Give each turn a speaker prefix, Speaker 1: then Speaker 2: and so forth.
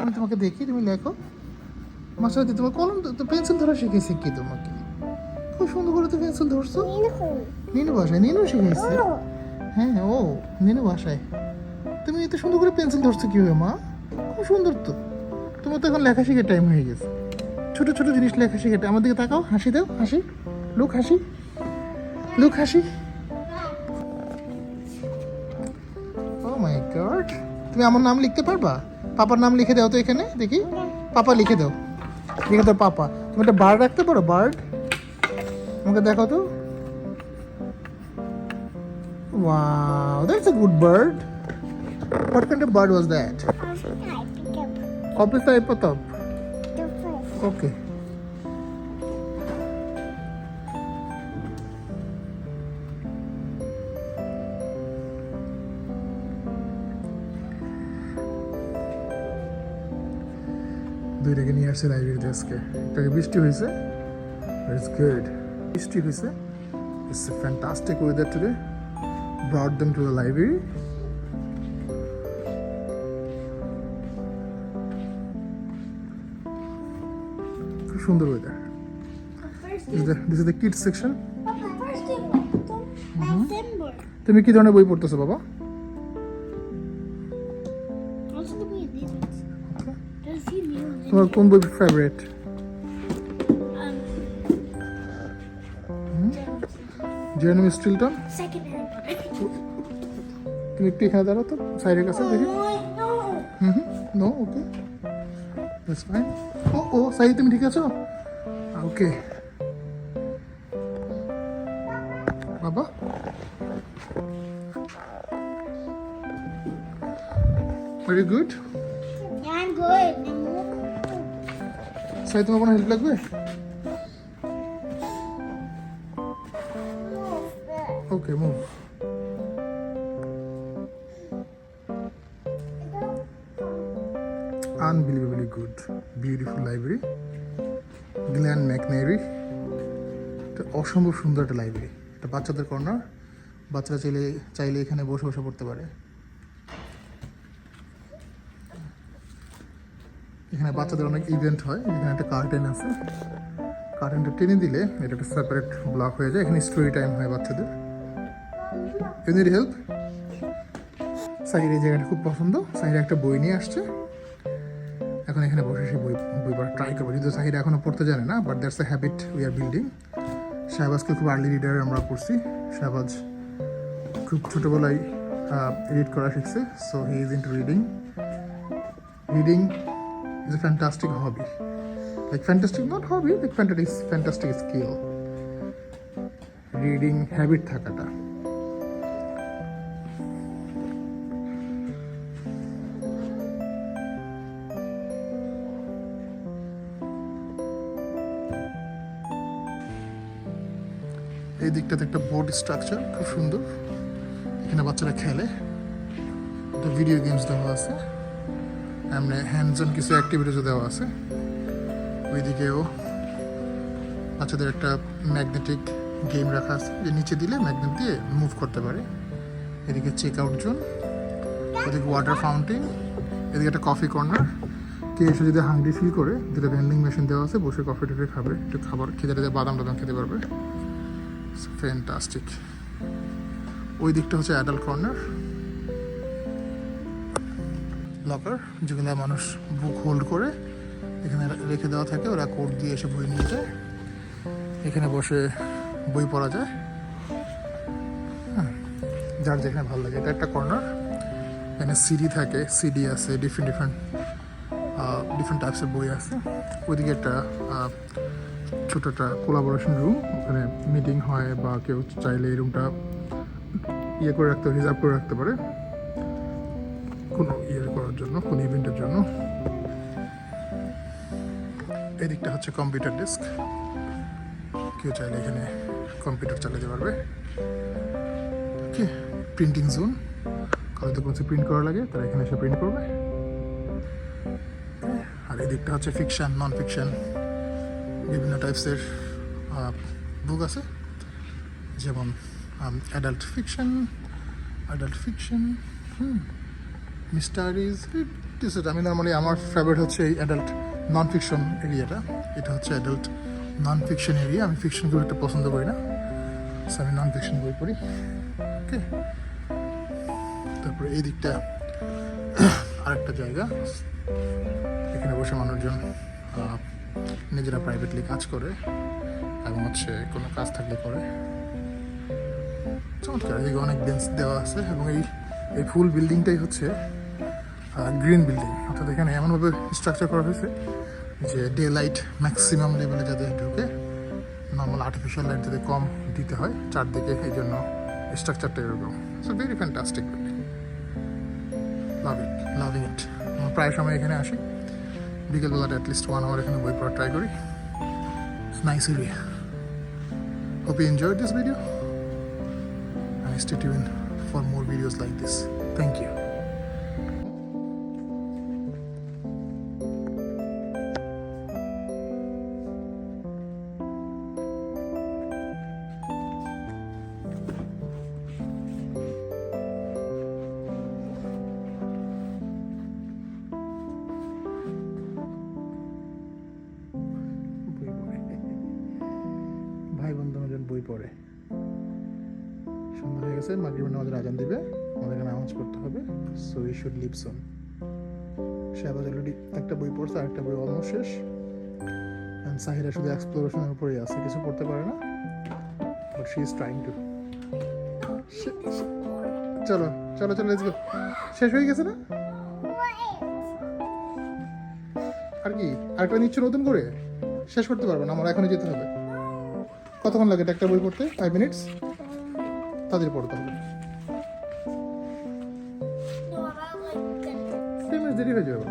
Speaker 1: আমি তোমাকে দেখি, তুমি লেখো। মাসাদি তোমার কলম তো পেন্সিল ধরা শিখেছে কি তোমাকে? খুব সুন্দর করে তো পেন্সিল ধরছো। নিনু বাসায় নিনু শিখেছে। হ্যাঁ, ও নিনু বাসায়। তুমি এত সুন্দর করে পেন্সিল ধরছো কিভাবে মা? খুব সুন্দর তো। তোমার তো এখন লেখা শেখার টাইম হয়ে গেছে। ছোট ছোট জিনিস লেখা শেখার টাইম। আমার দিকে তাকাও, হাসি দাও, হাসি। লুক হাসি, লুক হাসি। ও মাই গড, তুমি আমার নাম লিখতে পারবা? পাপার নাম লিখে দাও তো এখানে দেখি। পাপা লিখে দাও, লিখে দাও পাপা। তুমি একটা বার্ড রাখতে পারো? বার্ড আমাকে দেখো তো। Wow, that's a good bird. What kind of bird was that? Opis Ipotop. Okay. দুইটাকে নিয়ে আসছে লাইব্রেরিতে আজকে। একটাকে বৃষ্টি হয়েছে, ইটস গুড। বৃষ্টি হয়েছে, it's a fantastic weather today. Brought them to the library. খুব সুন্দর weather. This is the kids section. তুমি কি ধরনের বই পড়তেছো বাবা? তোমার কোন বই ফেভারিট? জেরেমি স্টিলটন। তুমি একটু এখানে দাঁড়াও তো, সাইডের কাছে দেখি। No, okay, that's fine. ও সাইড, তুমি ঠিক আছো? ওকে বাবা। Very good. সাইড, তোমার কোনো হেল্প লাগবে? Okay, move. Unbelievably good, beautiful library. Glen McNary, এটা অসম্ভব সুন্দর একটা লাইব্রেরি। এটা বাচ্চাদের কর্নার, বাচ্চারা চাইলে এখানে বসে বসে পড়তে পারে। এখানে বাচ্চাদের অনেক ইভেন্ট হয়। এখানে একটা কার্টেন আছে, কার্টেনটা টেনে দিলে এটা একটা সেপারেট ব্লক হয়ে যায়। এখানে স্টোরি টাইম হয় বাচ্চাদের। You need help? সাইড এই জায়গাটা খুব পছন্দ। সাইডে একটা বই নিয়ে আসছে, এখন এখানে বসে সে বই পড়া ট্রাই করবো। যদিও সাহিরা এখনও পড়তে জানে না, but that's a habit we are building. শাহবাজকে খুব আর্লি রিডার আমরা করছি। শাহবাজ খুব ছোটোবেলায় রিড করা শিখছে, so he is into reading. Reading is a fantastic hobby, like fantastic not hobby, like fantastic skill. Reading habit থাকাটা। এই দিকটাতে একটা বোর্ড স্ট্রাকচার খুব সুন্দর, এখানে বাচ্চারা খেলে। একটা ভিডিও গেমস দেওয়া আছে, এমনি হ্যান্ডস অন কিছু অ্যাক্টিভিটিসও দেওয়া আছে। ওইদিকেও বাচ্চাদের একটা ম্যাগনেটিক গেম রাখা আছে, যে নিচে দিলে ম্যাগনেট দিয়ে মুভ করতে পারে। এদিকে চেক আউট জোন, এদিকে ওয়াটার ফাউন্টেন, এদিকে একটা কফি কর্নার। কে এসে যদি হাংরি ফিল করে, যেটা ভেন্ডিং মেশিন দেওয়া আছে, বসে কফি টফি খাবে, একটু খাবার খেতে বাদাম টাদাম খেতে পারবে। ফ্যান্টাস্টিক। ওই দিকটা হচ্ছে অ্যাডাল্ট কর্নার, লকার, যেগুলো মানুষ বুক হোল্ড করে এখানে রেখে দেওয়া থাকে। ওরা কোড দিয়ে এসে বই নিয়ে যায়, এখানে বসে বই পড়া যায়। হ্যাঁ, যার যেখানে ভালো লাগে। এটা একটা কর্নার, এখানে সিডি থাকে, সিডি আছে, ডিফারেন্ট টাইপসের বই আছে। ওইদিকে একটা ছোট একটা কোলাবোরেশন রুম, ওখানে মিটিং হয় বা কেউ চাইলে এই রুমটা করে রাখতে, রিজার্ভ করে রাখতে পারে কোনো করার জন্য, কোনো ইভেন্টের জন্য। এদিকটা হচ্ছে কম্পিউটার ডেস্ক, কেউ চাইলে এখানে কম্পিউটার চালাতে পারবে। ওকে, প্রিন্টিং জোন, কাউকে কোনো প্রিন্ট করা লাগে তারা এখানে এসে প্রিন্ট করবে। আর এই দিকটা হচ্ছে ফিকশন, নন ফিকশন, বিভিন্ন টাইপসের বুক আছে, যেমন অ্যাডাল্ট ফিকশন, মিস্টারিজ আমি নর্মালি আমার ফেভারিট হচ্ছে এই অ্যাডাল্ট নন ফিকশন এরিয়াটা। এটা হচ্ছে অ্যাডাল্ট নন ফিকশন এরিয়া। আমি ফিকশন খুব একটা পছন্দ করি না, সো আমি নন ফিকশন বই পড়ি। ওকে, তারপরে এই দিকটা আরেকটা জায়গা, এখানে বসে মানুষজন নিজেরা প্রাইভেটলি কাজ করে এবং হচ্ছে কোনো কাজ থাকলে করে। চমৎকার, এদিকে অনেক বেঞ্চ দেওয়া আছে এবং এই ফুল বিল্ডিংটাই হচ্ছে গ্রিন বিল্ডিং, অর্থাৎ এখানে এমনভাবে স্ট্রাকচার করা হয়েছে যে ডে লাইট ম্যাক্সিমাম লেভেলে যাতে ঢুকে, নর্মাল আর্টিফিশিয়াল লাইট যাতে কম দিতে হয় চারদিকে, এই জন্য স্ট্রাকচারটা এরকম। So very fantastic building, loving ইট। আমরা প্রায় সময় এখানে আসি, বিকেলবেলাটা অ্যাটলিস্ট 1 hour এখানে বই পড়া ট্রাই করি। Nice area. Hope you enjoyed this video and stay tuned for more videos like this. Thank you. ভাই বন্ধু দুজন বই পড়ে। সন্ধ্যা হয়ে গেছে, মাগরিবের নামাজের আজান দিবে, আমাদের নামাজ পড়তে হবে। So we should leave soon. Shahbaz already একটা বই পড়ছে, আরেকটা বই অলমোস্ট শেষ। এন্ড সাহিরা শুধু এক্সপ্লোরেশনের উপরেই আছে, কিছু পড়তে পারে না, but she is trying to. চলো চলো চলো, লেটস গো। শেষ হয়ে গেছে না? আর কি আরেকটা নিচ্ছ নতুন করে? শেষ করতে পারবে না, আমার এখনই যেতে হবে। কতক্ষণ লাগে একটা বই পড়তে? 5 minutes। তাদের পড়তে হবে। 10 minutes দেরি হয়ে যাবে।